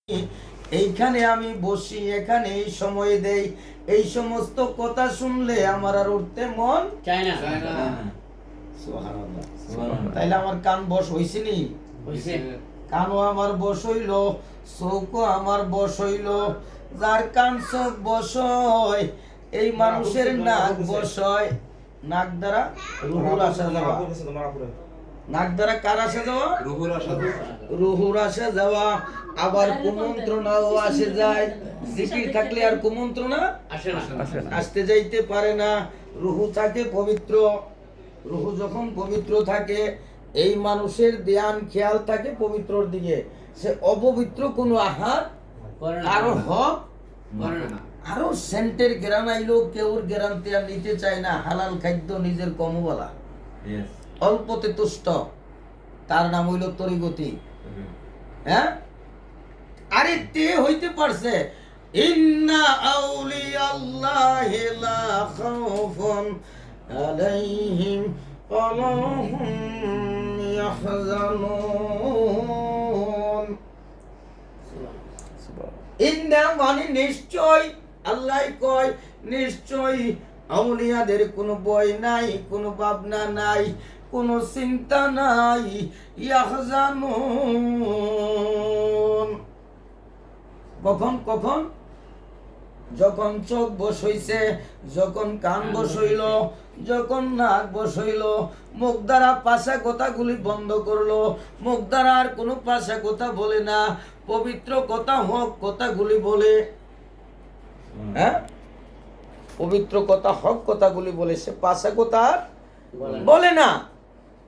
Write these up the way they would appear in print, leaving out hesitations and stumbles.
এইখানে আমি বসি, এখানে এই সময় দেই, এই সমস্ত কথা শুনলে আমার আর উঠতে মন চায় না। সুবহানাল্লাহ। তাইলে আমার কান বশ হইছে নি? কানও আমার বশ হইল, চোখও আমার বশ হইল। যার কান চোখ বশ হয়, এই মানুষের নাক বশ হয়। নাক দ্বারা রুহুর আসা যাওয়া, নাক দ্বারা কার আসা যাওয়া? রুহুর আসা যাওয়া। আবার কুমন্ত্রণাও আসে যায়। জিকির থাকলে আর কুমন্ত্রণা আসে না। আসতে যাইতে পারে না। রুহু থাকে পবিত্র। রুহু যখন পবিত্র থাকে, এই মানুষের ধ্যান খেয়াল থাকে পবিত্রর দিকে। সে অপবিত্র কোনো আহার করে না। আরো হক করে না। আরো সেন্টের গ্রান আইলো কেউর গ্যারান্টি আর নিতে চায় না। হালাল খাদ্য নিজের কমওয়ালা, অল্পতে তুষ্ট, তার নাম হইল তরিগতি। হ্যাঁ, আরে তে হইতে পারছে ইন্না আউলিয়াল্লাহি লা খাউফুন আলাইহিম ওয়া হুম ইয়াহজানুন। ইন্না মানে নিশ্চয়, আল্লাহ কয় নিশ্চয় আউলিয়াদের কোনো ভয় নাই, কোনো ভাবনা নাই, কোনো চিন্তা নাই। ইয়াহজানুন কখন কখন? যখন চোখ বস হইছে, যখন কান বস হইল, যখন নাক বস হইল, মুখ দ্বারা পাশা কথাগুলি বন্ধ করলো, মুখ দ্বারা আর কোনো পাশা কথা বলে না, পবিত্র কথা হক কথাগুলি বলে। হ্যাঁ, পবিত্র কথা হক কথাগুলি বলে, সে পাশা কথা আর বলে না।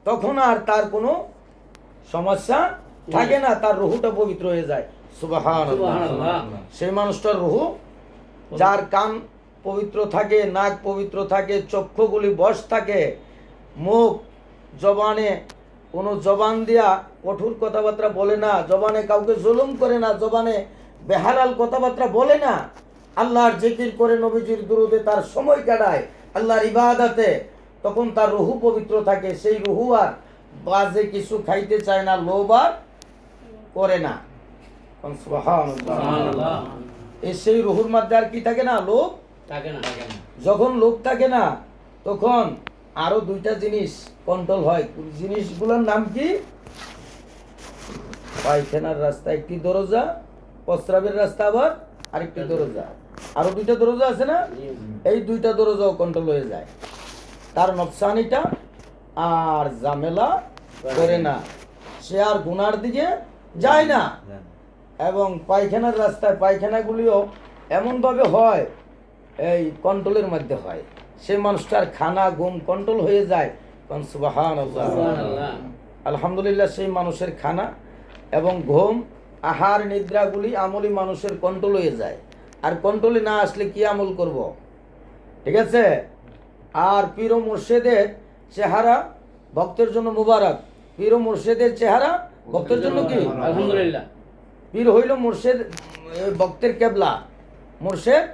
তখন আর তার কোনো সমস্যা থাকে না, তার রুহুটা পবিত্র হয়ে যায়। সুবহানাল্লাহ। সেই মানুষটার রুহু, যার কান পবিত্র থাকে, নাক পবিত্র থাকে, চক্ষুগুলি বশ থাকে, মুখ জবানে কোনো জবান দিয়া কঠোর কথাবার্তা বলে না, জবানে কাউকে জুলুম করে না, জবানে বেহালাল কথাবার্তা বলে না, আল্লাহর জিকির করে নবীজির দুরুদে তার সময় কাটায়, আল্লাহর ইবাদতে, তখন তার রুহু পবিত্র থাকে। সেই রুহু আর বাজে কিছু খাইতে চায় না, লোভ আর করে না। সুবহানাল্লাহ। সেই রুহুর মধ্যে আর কি থাকে না? লোভ থাকে না। যখন লোভ থাকে না, তখন আরো দুইটা জিনিস কন্ট্রোল হয়। জিনিসগুলোর নাম কি? পায়খানার রাস্তা একটি দরজা, প্রস্রাবের রাস্তা আবার আরেকটি দরজা। আরো দুইটা দরজা আছে না? এই দুইটা দরজাও কন্ট্রোল হয়ে যায়। তার নফসানিটা আর ঝামেলা করে না, সে আর গুনার দিকে যায় না। এবং পায়খানার রাস্তায় পায়খানাগুলিও এমনভাবে হয়, এই কন্ট্রোলের মধ্যে হয়। সে মানুষটার খানা ঘুম কন্ট্রোল হয়ে যায়। সুবহানাল্লাহ। আলহামদুলিল্লাহ। সেই মানুষের খানা এবং ঘুম, আহার, নিদ্রাগুলি আমলি মানুষের কন্ট্রোল হয়ে যায়। আর কন্ট্রোলে না আসলে কি আমল করব? ঠিক আছে। আর পীর ও মুর্শিদের চেহারা ভক্তের জন্য মুবারক। পীর ও মুর্শিদের চেহারা ভক্তের জন্য কি? আলহামদুলিল্লাহ। পীর হইল মুর্শিদ ভক্তের কেবলা, মুর্শিদ